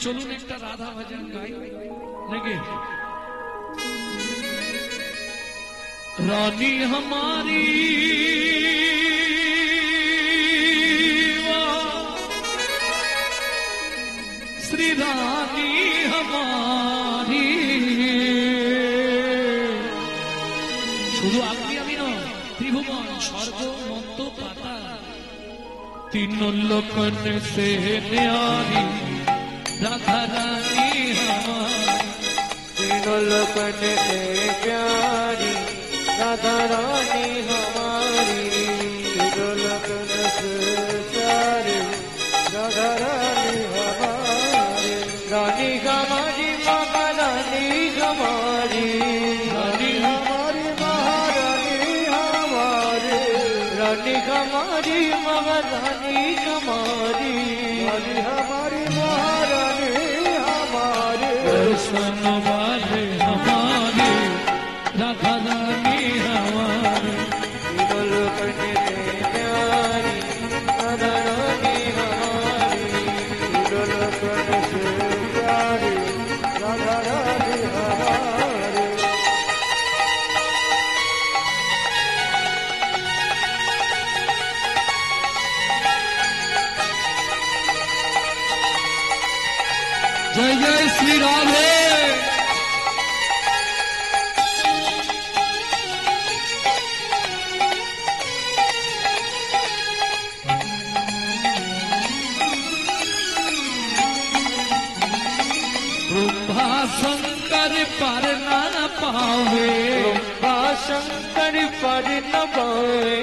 चलुन एक राधा भजन गाई नाकि रानी हमारी श्री रानी हमारी शुधु आपनी आमी नय त्रिभुवन स्वर्ग मर्त्य पाताल तीन लोकन से न्यारी राधा रानी हमारी तीनों लोकन से प्यारी राधा रानी हमारी तीनों लोकन से प्यारी राधा रानी हमारी रानी हमारी महारानी हमारी रानी हमारी महारानी हमारी रानी हमारी महारानी हमारी रानी हमारी महारानी हमारी दर्शन वाले हमारे राधा रानी हमारे तीनों लोकन से प्यारी राधा रानी हमारी तीनों लोकन से प्यारी राधा रानी हमारी जय जय श्री राधे ब्रह्मा शंकर पर न पावे शंकर पर न पावे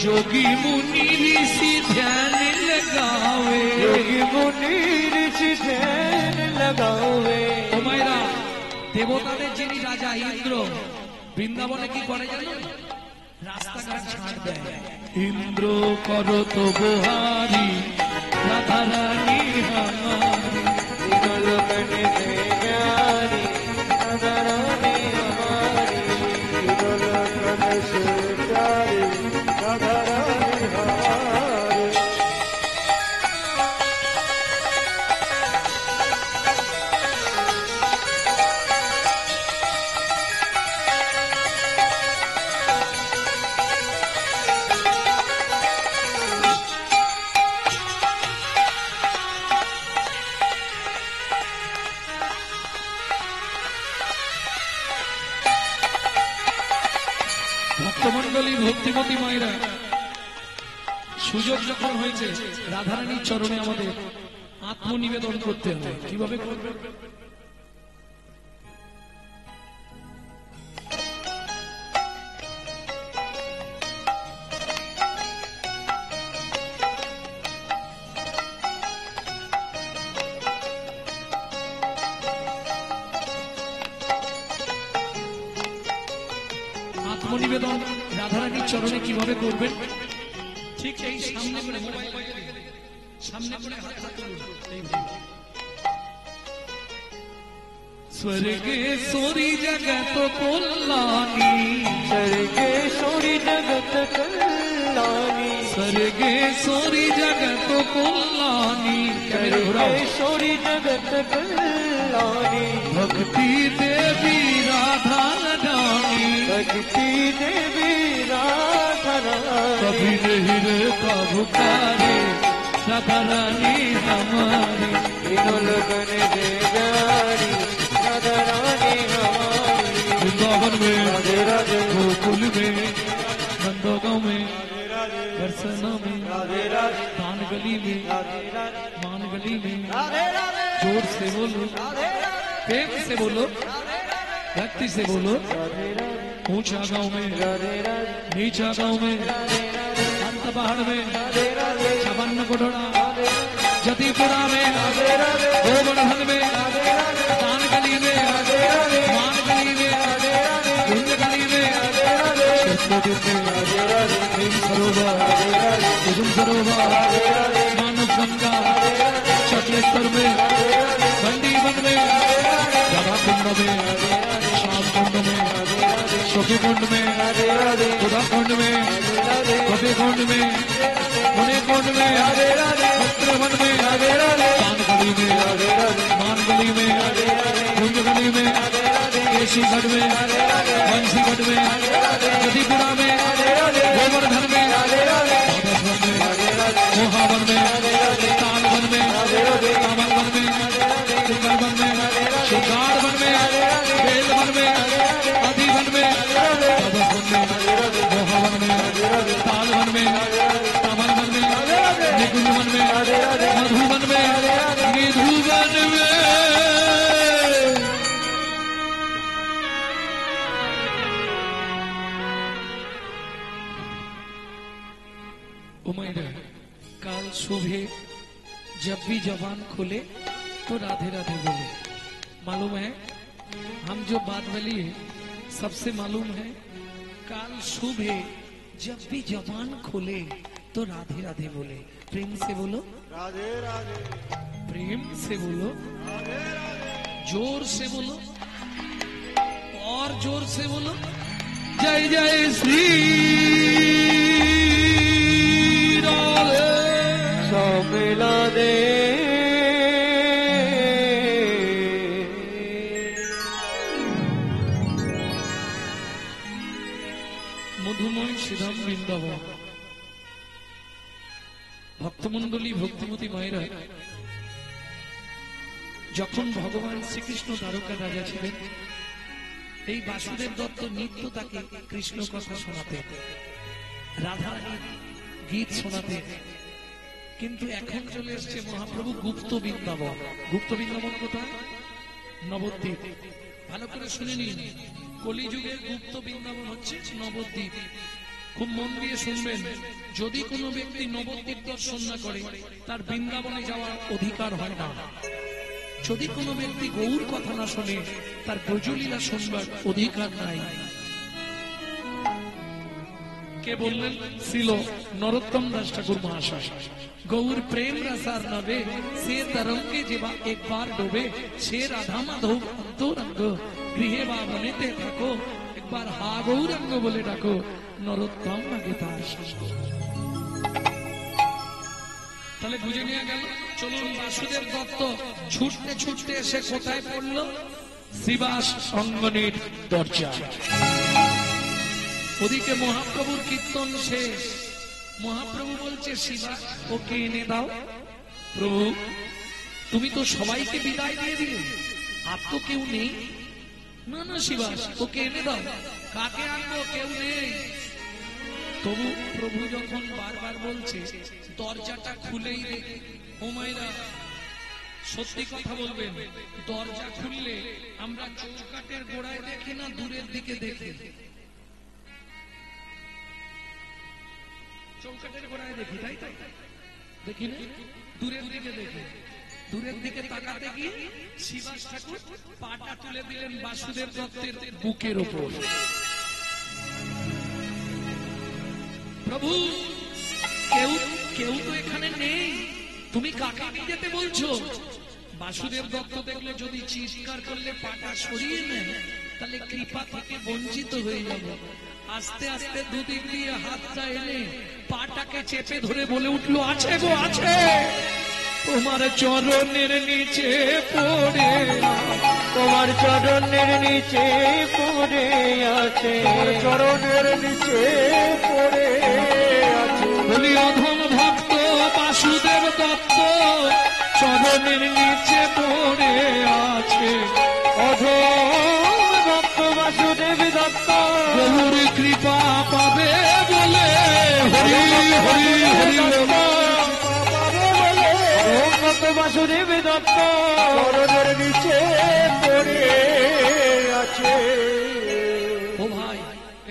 जोगी मुनि ऋषि ध्यान लगावे योगी मुनि ऋषि ध्यान लगावे ও মায়েরা দেবতাদের যিনি রাজা ইন্দ্র বৃন্দাবনে কি করে জানো রাস্তাঘাট ছাড় দেয় ইন্দ্র করো তো বহারি রাধা রানী हमारी तीनों लोकन से प्यारी राधा रानी हमारी तीनों लोकन से प्यारी राधा रानी हमारी ভক্তমন্ডলী ভক্তিমতী মায়েরা সুযোগ যখন হয়েছে রাধারানীর চরণে আমাদের আত্মনিবেদন করতে হবে কিভাবে করবে আত্মনিবেদন রাধারানীর চরণে কিভাবে করবেন ঠিক এই সামনে করে মোবাইল সামনে করে হাতটা তুলুন এইভাবে स्वर्गेश्वरी जगत कल्याणी स्वर्गेश्वरी जगत कल्याणी स्वर्गेश्वरी जगत कल्याणी स्वर्गेश्वरी जगत कल्याणी भक्ति देवी राधा रानी भक्ति देवी राधा रानी कभी नहीं रे प्रभु कारे राधा रानी हमारी तीनों लोगों ने प्यारी राधा रानी हमारी वृंदावन में राधे राधे गोकुल में नंदगांव में बरसना में राधे राधे पान गली में राधे राधे मान गली में राधे राधे जोर से बोलो प्रेम से बोलो भक्ति से बोलो ऊंचा गांव में राधे राधे नीचा गांव में अंत पहाड़ में छपन्न कोठड़ा जतीपुरा में गोवर्धन में दान गली में मान गली में कुंज गली में प्रेम सरोवर कुसुम सरोवर मानव गंगा चक्रेश्वर में बंदी बन में राधा कुंड में श्याम कुंड में सखी कुंड में, उधर कुंड में, कभी कुंड में, मुनि कुंड में, मित्र वन में, कान गली में, मान गली में, कुंज गली में, केशीगढ़ में, बंसीगढ़ में, जदीपुरा में, गोवर्धन में, माधववन में, मोहावन में, तालवन में, कामलवन में, सिंगलवन में, शिवगाड़वन में, बेलवन में, आदिवन में, माधववन में, मोहावन में, तालवन में, कामलवन में, निकुंजवन में, मधुवन में, निधुवन में। उम्मीद है काल सुबह जब भी जबान खोले तो राधे राधे बोले। मालूम है हम जो बात बोली है सबसे मालूम है काल सुबह जब भी जबान खोले तो राधे राधे बोले। प्रेम से बोलो राधे राधे, प्रेम से बोलो, जोर से बोलो और जोर से बोलो जय जय श्री राधे। सब मिला दे মধুময় শ্রীধাম বৃন্দাবন ভক্তমন্ডলী ভক্তিমতী মায়েরা যখন ভগবান শ্রীকৃষ্ণ দ্বারকা রাজা ছিলেন এই বাসুদেব দত্ত নিত্য তাকে কৃষ্ণ কথা শোনাতেন, রাধারানীর গীত শোনাতেন। কিন্তু এখন চলে এসছে মহাপ্রভু গুপ্ত বৃন্দাবন। গুপ্ত বৃন্দাবন কোথায়? নবদ্বীপ। ভালো করে শুনে নিন, কলিযুগের গুপ্ত বৃন্দাবন হচ্ছে নবদ্বীপ। খুব মন দিয়ে শুনবেন, যদি কোনো ব্যক্তি নবদ্বীপ দর্শন না করে তার বৃন্দাবনে যাওয়ার অধিকার হয় না। যদি কোনো ব্যক্তি গৌর কথা না শোনে তার ব্রজলীলা শুনবার অধিকার নাই। কে বললেন? ছিল নরোত্তম দাস ঠাকুর মহাশয়। গৌর প্রেম রসার নবে সে তরঙ্গে যেবা একবার ডোবে সে রাধা মাধব অন্তরঙ্গ গৃহে বা বনেতে থাকো একবার হা গৌরাঙ্গ বলে ডাকো নরোত্তম আগে তার সঙ্গ। তাহলে বুঝে নিয়ে গেল। চলুন, বাসুদেব দত্ত ছুটতে ছুটতে এসে কোথায় পড়লো? শ্রীবাস অঙ্গনের দরজায়। ওদিকে মহাপ্রভুর কীর্তন শেষ। মহাপ্রভু বলছে শ্রীবাস ওকে এনে দাও। প্রভু তুমি তো সবাইকে বিদায় দিয়ে দিলে, আর তো কেউ নেই। না না শ্রীবাস ওকে এনে দাও। কাকে আনবো? কেউ নেই। তবু প্রভু যখন বারবার বলছে দরজাটা খুলেই রেখে, ও মায়েরা সত্যি কথা বলবেন, দরজা খুললে আমরা চৌকাটের গোড়ায় দেখি না দূরের দিকে দেখি? চৌকাটের গোড়ায় দেখি, তাই তাই দেখি না? দূরের দিকে দেখি। দূরের দিকে তাকাতে গিয়ে শ্রীবাস ঠাকুর পাটা তুলে দিলেন বাসুদেব দত্তের বুকের ওপর। প্রভু কেউ কেউ তো এখানে নেই, তুমি কাকে নিয়ে যেতে বলছো? বাসুদেব দত্ত দেখলে যদি চিৎকার করলে পাটা সরিয়ে নেন তাহলে কৃপা থেকে বঞ্চিত হয়ে যাবে। আস্তে আস্তে দুদিক দিয়ে হাতটা এনে পাটাকে চেপে ধরে বলে উঠলো, আছে গো আছে, তোমার চরণের নিচে পড়ে, তোমার চরণের নিচে পড়ে আছে, তোমার চরণের নিচে পড়ে আছে। বলি অধম ভক্ত বাসুদেব দত্ত চরণের নিচে পড়ে আছে। অধম ভক্ত বাসুদেব দত্ত গৌর কৃপা পাবে বলে হরি হরি হরি ভক্ত বাসুদেব দত্ত চরণের নিচে পড়ে আছে। ও ভাই,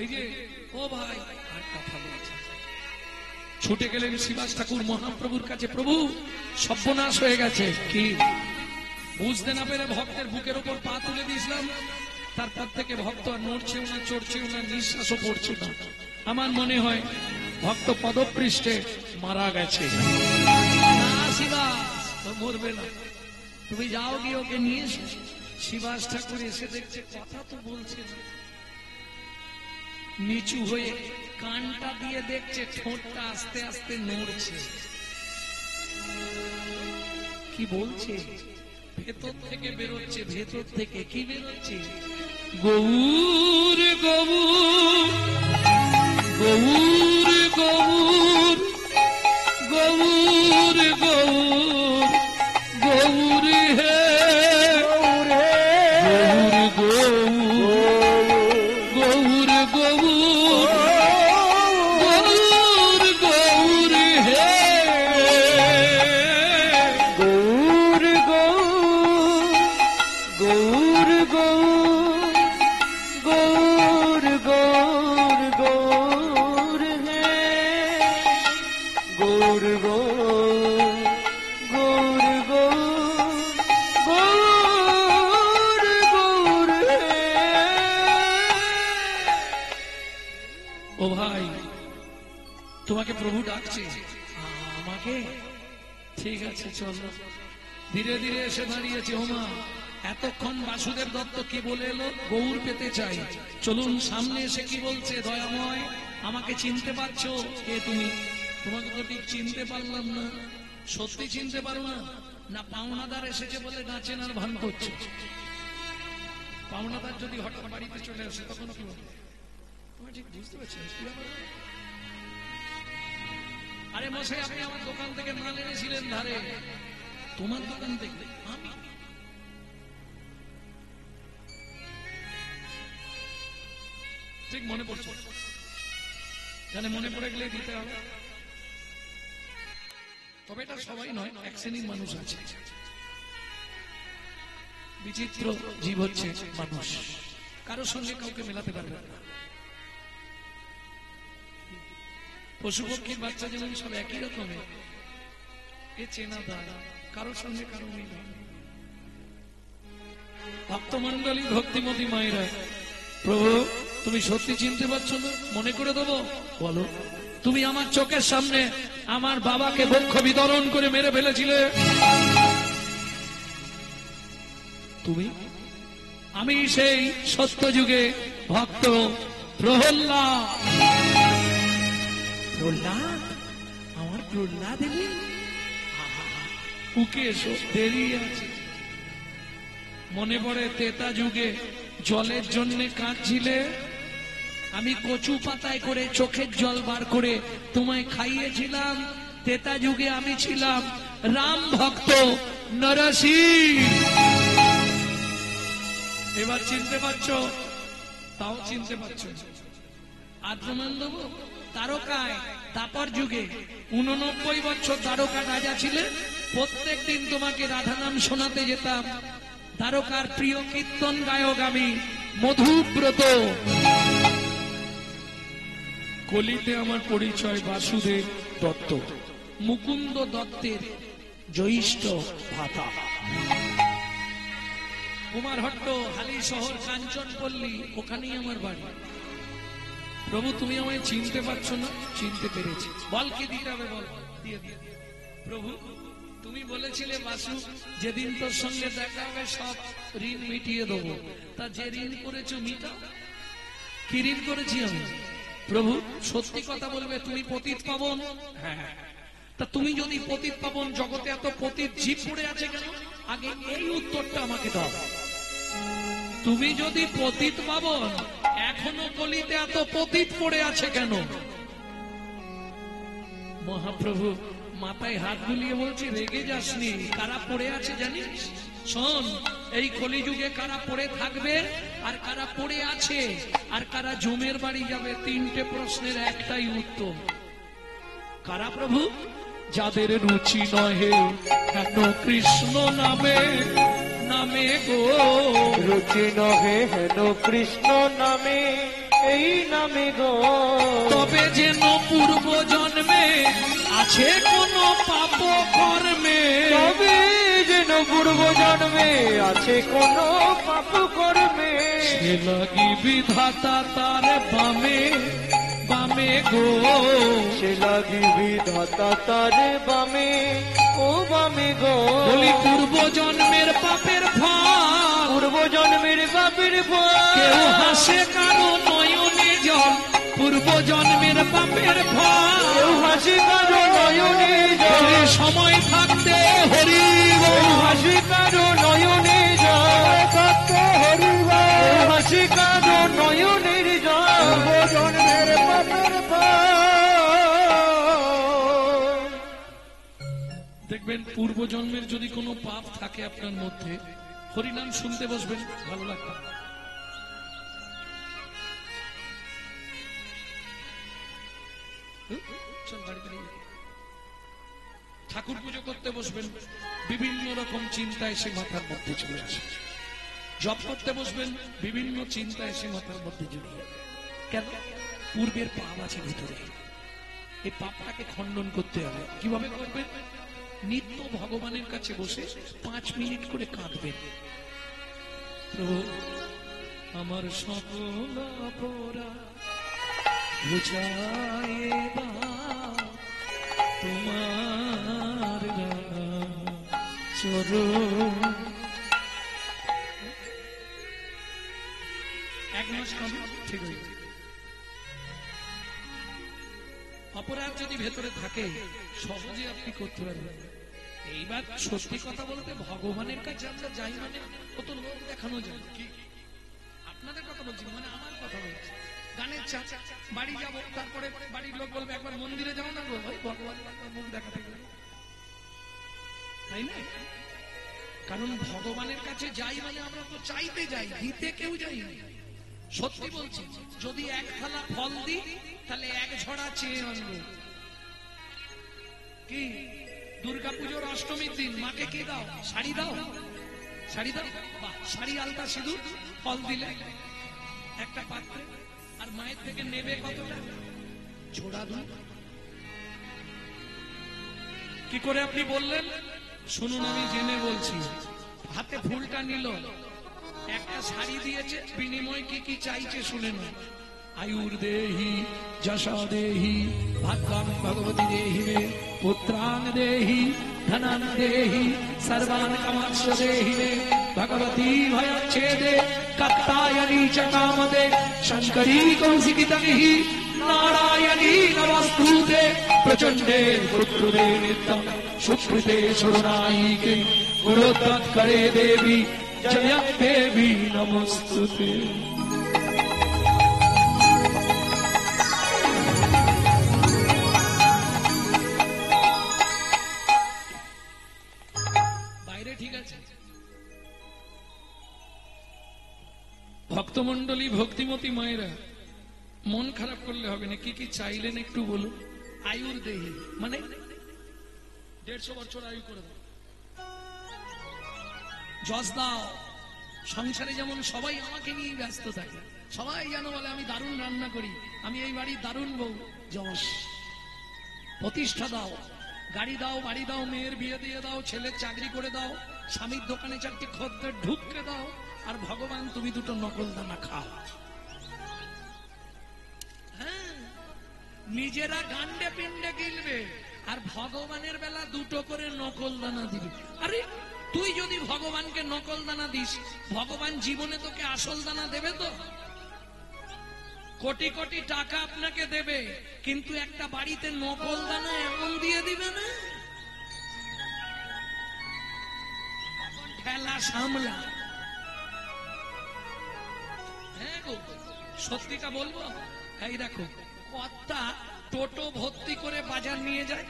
এই যে ও ভাই, আর কথা বলছে। ছুটে গেলেন শ্রীবাস ঠাকুর মহাপ্রভুর কাছে। প্রভু সর্বনাশ হয়ে গেছে। কি বুঝতে না পেরে ভক্তের বুকের উপর পা তুলে দিয়েছিলাম, তারপর থেকে ভক্ত আর নড়ছেও না, চড়ছেও না, নিঃশ্বাসও পড়ছে না। আমার মনে হয় ভক্ত পদপৃষ্ঠে মারা গেছে। মরবে না, তুমি যাও গিয়ে ওকে নিয়ে এসো। শ্রীবাস ঠাকুর এসে দেখছে কথা তো বলছে না। নিচু হয়ে কানটা দিয়ে দেখছে, ঠোঁটটা আস্তে আস্তে নড়ছে। কি বলছে? ভেতর থেকে বেরোচ্ছে, ভেতর থেকে কি বেরোচ্ছে? গৌর গৌর গৌর গৌর গৌর গৌর গৌর হে গৌর গৌর গৌর গৌর গৌর গৌর হে গৌর গৌর গৌর গৌর গৌর হে গৌর গৌর গৌর গৌর হে। ও ভাই, তোমাকে প্রভু ডাকছে। আমাকে? ঠিক আছে, চলো। ধীরে ধীরে এসে দাঁড়িয়েছে। ওমা, এতক্ষণ বাসুদেব দত্ত কি বলে এলো? গৌর পেতে চাই। চলুন সামনে এসে কি বলছে? দয়াময়, আমাকে চিনতে পারছো? কে তুমি? তোমাকে তো ঠিক চিনতে পারলাম না। সত্যি চিনতে পারো না? না পাওনাদার এসেছে বলে নাচেন আর ভান করছে? পাওনাদার যদি হঠাৎ বাড়িতে চলে আসে তখন কি বলবে? তোমার ঠিক বুঝতে পারছি। আরে মশাই, আপনি আমার দোকান থেকে মাল এনেছিলেন ধারে। তোমার দোকান থেকে? আমি? ঠিক মনে পড়ছে, জানে মনে পড়ে গেলে দিতে হবে। তবে এটা সবাই নয়, এক শ্রেণীর মানুষ আছে। বিচিত্র জীব হচ্ছে মানুষ, কারোর সঙ্গে কাউকে মেলাতে পারবে না। পশু পক্ষীর বাচ্চা যেমন সব একই রকমের, এ চেনা দাঁড়া, কারোর সঙ্গে কারো মিল। ভক্তমন্ডলী, ভক্তিমতী মায়েরা, প্রভু তুমি সত্যি চিনতে পারছো না? মনে করে দেবো? বলো। তুমি আমার চোখের সামনে আমার বাবাকে বক্ষ বিতরণ করে মেরে ফেলেছিলে। তুমি? আমি সেই সত্যযুগে ভক্ত প্রহ্লাদ। প্রহ্লাদ? আমার প্রহ্লাদ এলি? উকে এসো, দেরি আছে। মনে পড়ে তেতা যুগে জলের জন্য কাঁদছিলে? আমি কচু পাতায় করে চোখের জল বার করে তোমায় খাইয়েছিলাম। তেতা যুগে আমি ছিলাম রাম ভক্ত নরসিংহ। এবার চিনতে পারছো? তাও চিনতে পারছো? আর প্রমাণ দেবো। তারকায় তাপর যুগে 89 বছর দ্বারকা রাজা ছিলেন। প্রত্যেক দিন তোমাকে রাধা নাম শোনাতে যেতাম। দ্বারকার প্রিয় কীর্তন গায়ক আমি, মধুব্রত। কলিতে আমার পরিচয় বাসুদেব দত্ত, মুকুন্দ দত্তের জ্যৈষ্ঠ ভাতা। কুমারহট্ট, হালি শহর, কাঞ্চনপল্লী, ওখানেই আমার বাড়ি। প্রভু তুমি আমায় চিনতে পারছো না? চিনতে পেরেছি। বল কি দিতে হবে, বল। দিয়ে দিয়ে। প্রভু তুমি বলেছিলে বাসু, যেদিন তোর সঙ্গে দেখা হবে সব ঋণ মিটিয়ে দেবো। তা যে ঋণ করেছো মিটাও। কি ঋণ করেছি আমি? প্রভু সত্যি কথা বলবে, তুমি পতিত পাবন? হ্যাঁ। তা তুমি যদি পতিত পাবন, জগতে এত পতিত জীব পড়ে আছে কেন? আগে এই উত্তরটা আমাকে দাও। তুমি যদি পতিত পাবন, এখনো কলিতে এত পতিত পড়ে আছে কেন? মহাপ্রভু মাথায় হাত বুলিয়ে বলছি, রেগে যাসনি। কারা পড়ে আছে জানিস? শোন, এই কলিযুগে কারা পড়ে থাকবে, আর কারা পড়ে আছে, আর কারা জমের বাড়ি যাবে, তিনটে প্রশ্নের একটাই উত্তর। কারা প্রভু? যাদের রুচি নহে হেন কৃষ্ণ নামে, নামে গো। রুচি নহে হেন কৃষ্ণ নামে, এই নামে গো। তবে যেন পূর্ব জন্মে আছে কোন পাপ কর্মে, তবে যেন পূর্ব জন্মে আছে কোন পাপ কর্মে, সে লাগি বিধাতা তার বামে, বামে গো। সে লাগি বিধাতা তার বামে, ও বামে গো। বলি পূর্ব জন্মের পাপের ফল, পূর্ব জন্মের পাপের ফল, কেউ হাসে কারো নয়নে জল পূর্ব জন্মের পাপের ফল। কেউ হাসি কারো নয়নে জল, সময় থাকতে হরি বল। হাসি কারো নয়নে জল থাকতে হরি বল, হাসি কারো নয়নের জল জন্মের পাপের ফল। দেখবেন পূর্ব জন্মের যদি কোনো পাপ থাকে আপনার মধ্যে, হরিনাম শুনতে বসবেন, ভালো লাগবে। ঠাকুর পুজো করতে বসবেন, বিভিন্ন রকম চিন্তা এসে মাথার মধ্যে চলে আসে। জপ করতে বসবেন, বিভিন্ন চিন্তা এসে মাথার মধ্যে জড়িয়ে। কেন? পূর্বের পাপ আছে ভিতরে, এই পাপটাকে খণ্ডন করতে হবে। কিভাবে করবেন? নিত্য ভগবানের কাছে বসে 5 মিনিট করে কাঁদবেন। প্রভু, আমার সকল অপরাধ বুঝায় দাও, তোমার চরণ। 1 মাস কাঁদুন, ঠিক হয়ে যাবে। অপরাধ যদি ভেতরে থাকে সহজে আপনি করতে পারবেন। এইবার সত্যি কথা বলতে ভগবানের কাছে আমরা যাই মানে কত লোক দেখানো যায়। কি আপনাদের কথা বলছি, মানে আমার কথা বলছি। গানের বাড়ি যাব, তারপরে বাড়ির লোক বলবে একবার মন্দিরে যাও না, ওই ভগবান মুখ দেখাতে গেলে, তাই না? কারণ ভগবানের কাছে যাই মানে আমরা তো চাইতে যাই, দিতে কেউ যাই না। সত্যি বলছি, যদি 1 থালা ফল দিই তাহলে 1 ঝড়া চেয়ে আনবো। কি দুর্গাপুজোর অষ্টমীর দিন মাকে কি দাও? শাড়ি দাও, শাড়ি দাও, বাহ, শাড়ি, আলতা, সিঁদুর, ফল দিলে একটা পাত্রে, আর মায়ের থেকে নেবে কতটা? ঝোড়া দুধ। কি করে আপনি বললেন? শুনুন, আমি জেনে বলছি। হাতে ফুলটা নিল, একটা শাড়ি দিয়েছে, বিনিময় কি কি চাইছে শুনে না। আয়ুর দেহি, যশা দেহি, ভাগ্যান ভগবতী দেহি মে, পুত্রান দেহি, ধনান দেহি, সর্বান কামাংশ দেহি মে, ভগবতী ভয়চ্ছেদে, কাত্তায়নী চ কামদে, শঙ্করী কৌশিকী তমিহি, নারায়ণী নমস্তুতে, প্রচণ্ডে পুত্রে নিত্যম, সুকৃতে শরণায়িকে, গুরোত্তৎকরে দেবী, জয় দেবী নমস্তুতে। বাইরে ঠিক আছে? ভক্তমন্ডলী, ভক্তিমতী মায়েরা, মন খারাপ করলে হবে না। কি কি চাইলেন একটু বলুন। আয়ুর দেহি মানে 150 বছর আয়ু করে দাও। যশ দাও। সংসারে যেমন সবাই আমাকে নিয়ে ব্যস্ত থাকে, সবাই যেন বলে আমি দারুণ রান্না করি, আমি এই বাড়ির দারুণ বউ। যশ। প্রতিষ্ঠা দাও, গাড়ি দাও, বাড়ি দাও, মেয়ের বিয়ে দিয়ে দাও, ছেলের চাকরি করে দাও, স্বামীর দোকানে 4টি খদ্দের ঢুককে দাও, আর ভগবান তুমি 2টো নকল দানা খাও। হ্যাঁ, নিজেরা গান্ডে পিণ্ডে গিলবে, আর ভগবানের বেলা 2টো করে নকল দানা দিবে। আরে তুই যদি ভগবানকে নকল দানা দিস, ভগবান জীবনে তোকে আসল দানা দেবে তো? কোটি কোটি টাকা আপনাকে দেবে, কিন্তু একটা বাড়িতে নকল দানা এমন দিয়ে দিবে না। ঠেলা সামলা। হ্যাঁ গো, সত্যিটা বলবো। এই দেখো, কর্তা টোটো ভর্তি করে বাজার নিয়ে যায়,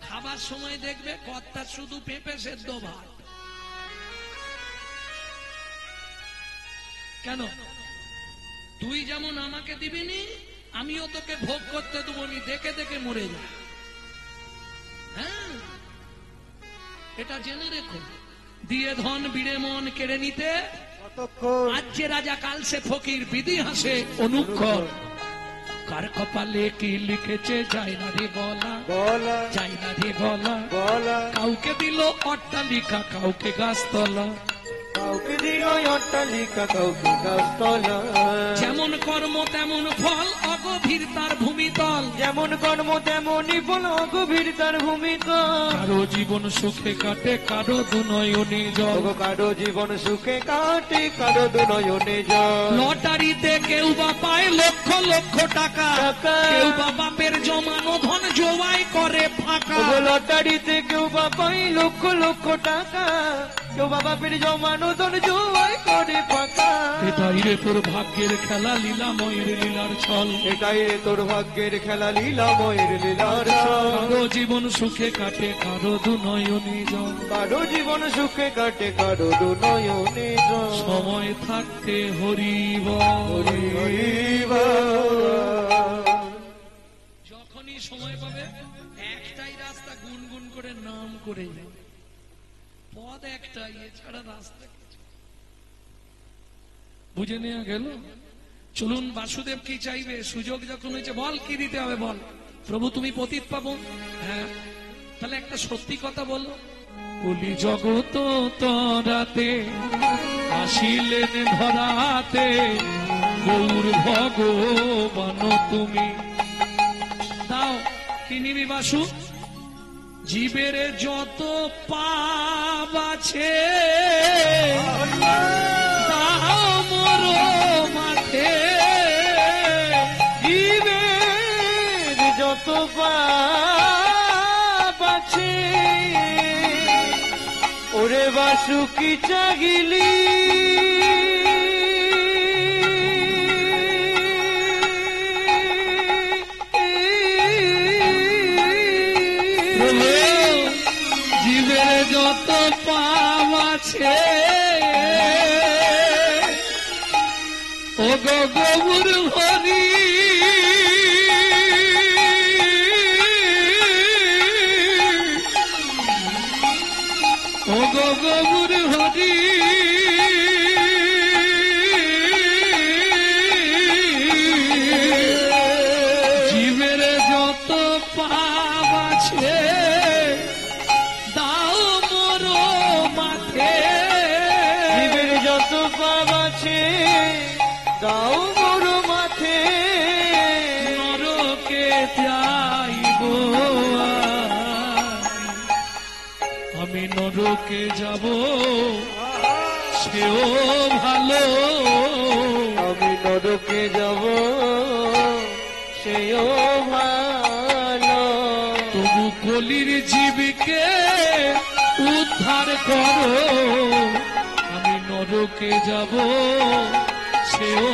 খাবার সময় দেখবে কর্তা শুধু পেঁপে সেদ্ধ ভাত। কেন? তুই যেমন আমাকে দিবিনি, আমিও তোকে ভোগ করতে দেবনি, দেখে দেখে মরে যা। হ্যাঁ, এটা জেনে রেখো। দিয়ে ধন বিড়ে মন কেড়ে নিতে, আজ যে রাজা কাল সে ফকির, বিধি হাসে অনুক্ষর। কার কপালে কি লিখেছে যায় না রে বলা, যায় না রে বলা। কাউকে দিল অট্টালিকা, কাউকে গাছতলা, কাউকে দিল অট্টালিকা, কাউকে গাছতলা। যেমন কর্ম তেমন ফল, অগভীর তার ভূমিতল, যেমন কর্ম তেমনই ফল, অগভীর তার ভূমিতল। কারো জীবন সুখে কাটে, কারো দুনয়নে জল। ওগো কারো জীবন সুখে কাটে, কারো দুনয়নে জল। লটারিতে কেউ বা পায় লক্ষ লক্ষ টাকা, টাকা। কেউ বা বাপের জমানো ধন জোয়াই করে ফাঁকা। ওগো লটারিতে কেউ বা পাই লক্ষ লক্ষ টাকা, কেউ বা বাপের জমানো ধন জোয়াই করে ফাঁকা। এটাই রে তোর ভাগ্যের খেলা, লীলাময়ের লীলার ছল। এটাই রে তোর ভাগ্যের খেলা, লীলাময়ের লীলার ছল। কারো জীবন সুখে কাটে, কারো দুনয়নে জল। কারো জীবন সুখে কাটে, কারো দুনয়নে জল। সময় থাকতে হরিব, হরি হরি বল। যখনই সময় পাবে একটাই রাস্তা, গুনগুন করে নাম করে যাবে। পথ একটাই, এছাড়া রাস্তা কিছু। বুঝে নেওয়া গেল? চলুন, বাসুদেব কি চাইবে? সুযোগ যখন হয়েছে, বল কি দিতে হবে বল। প্রভু তুমি পতিত পাবন। হ্যাঁ, তাহলে একটা সত্যি কথা বলো। কলি জগত তরাতে আসিলেন ধরাতে, গৌর ভগবান তুমি। দাও কি নিবি বাসু? জীবের যত পাপ আছে দাও মোর মাঠে, জীবের যত পাপ আছে, ওরে বাসুকি চাগিলি। জীবের যত পাপ আছে ও গো গৌর হরি, ও গো গৌর হরি, জীবের যত পাপ আছে দাও মোর মাঠে, জীবের যত পাপ আছে দাও মোর মাথে। নরকে যাইব আমি, নরকে যাব সেও ভালো। আমি নরকে যাব সেও ভালো। তবু কলির জীবকে উদ্ধার করো, আমি নরকে যাব সেও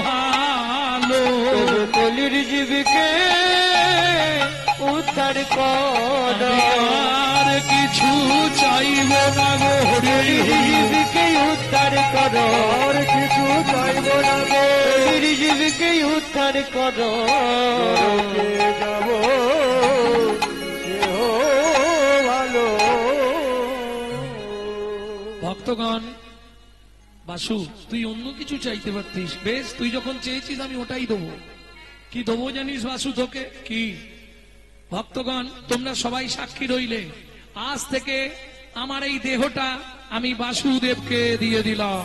ভালো। তবু কলির জীবকে উদ্ধার কর। আমি আর কিছু চাইব না গো হরি, জীবকে উদ্ধার কর। আর কিছু চাইব না গো, কলির জীবকে উদ্ধার কর। নরকে যাব সেও ভালো। ভক্তগণ, বাসু তুই অন্য কিছু চাইতে পারতিস, বেশ তুই যখন চেয়েছিস আমি ওটাই দেবো। কি দেবো জানিস বাসু তোকে? কি? ভক্তগণ তোমরা সবাই সাক্ষী রইলে, আজ থেকে আমার এই দেহটা আমি বাসুদেবকে দিয়ে দিলাম।